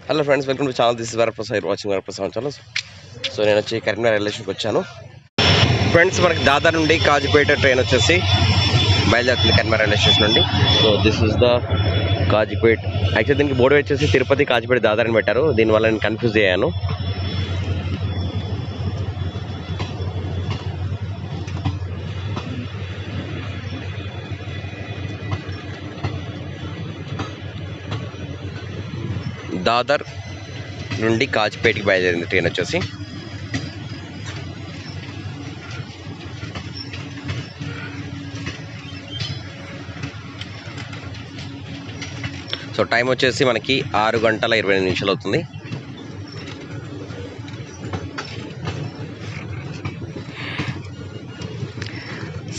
Hello friends, welcome to channel. This is Varaprasad, watching Varaprasad channel. So నేను వచ్చి Karimnagar railway స్టేషన్కి వచ్చాను ఫ్రెండ్స్. మనకి దాదర్ నుండి కాజిపేట ట్రైన్ వచ్చేసి బయలుదేరుతుంది కరీంనగర్ రైల్వే స్టేషన్ నుండి. So this is the Kazipet. Actually దీనికి బోర్డు వచ్చేసి తిరుపతి కాజిపేట దాదర్ అని పెట్టారు. దీనివల్ల నేను కన్ఫ్యూజ్ అయ్యాను. దాదర్ నుండి కాజిపేటకి బయలుదేరింది ట్రైన్ వచ్చేసి. సో టైం వచ్చేసి మనకి 6 గంటల 25 నిమిషాలు అవుతుంది.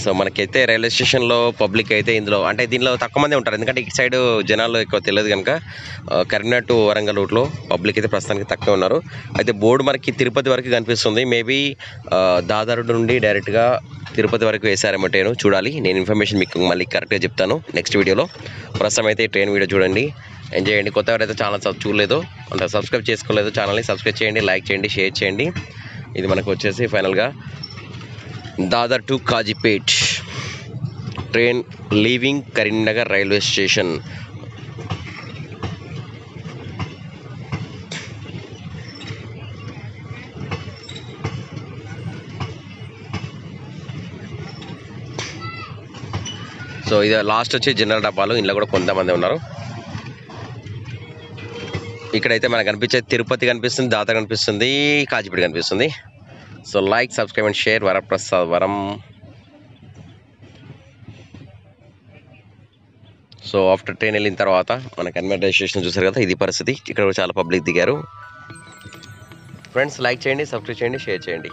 సో మనకైతే రైల్వే స్టేషన్లో పబ్లిక్ అయితే దీనిలో తక్కువ మంది ఉంటారు, ఎందుకంటే ఇటు సైడ్ జనాలు ఎక్కువ తెలియదు కనుక. కరీంనగర్ టు వరంగల్ రూట్లో పబ్లిక్ అయితే ప్రస్తుతానికి తక్కువ ఉన్నారు. అయితే బోర్డు మనకి తిరుపతి వరకు కనిపిస్తుంది. మేబీ దాదర్ నుండి డైరెక్ట్గా తిరుపతి వరకు వేసారేమో ట్రైన్, చూడాలి. నేను ఇన్ఫర్మేషన్ మీకు మళ్ళీ కరెక్ట్గా చెప్తాను నెక్స్ట్ వీడియోలో. ప్రస్తుతం అయితే ట్రైన్ వీడియో చూడండి, ఎంజాయ్ చేయండి. కొత్తవారైతే ఛానల్ చూడలేదు అంటే సబ్స్క్రైబ్ చేసుకోలేదు ఛానల్ని, సబ్స్క్రైబ్ చేయండి, లైక్ చేయండి, షేర్ చేయండి. ఇది మనకు వచ్చేసి ఫైనల్గా Dadar to Kazipet train leaving Karimnagar railway station. So ఇది లాస్ట్ వచ్చి జనరల్ డబ్బాలు. ఇంట్లో కూడా కొంతమంది ఉన్నారు. ఇక్కడైతే మనకు కనిపించేది తిరుపతి కనిపిస్తుంది, దాదర్ కనిపిస్తుంది, కాజిపేట కనిపిస్తుంది. So like, subscribe and share. Varaprasad వరం. సో ఆఫ్టర్ ట్రైన్ వెళ్ళిన తర్వాత మన కరీంనగర్ రైల్వే స్టేషన్ చూసారు కదా, ఇది పరిస్థితి. ఇక్కడ చాలా పబ్లిక్ దిగారు. ఫ్రెండ్స్ లైక్ చేయండి, సబ్స్క్రైబ్ చేయండి, షేర్ చేయండి.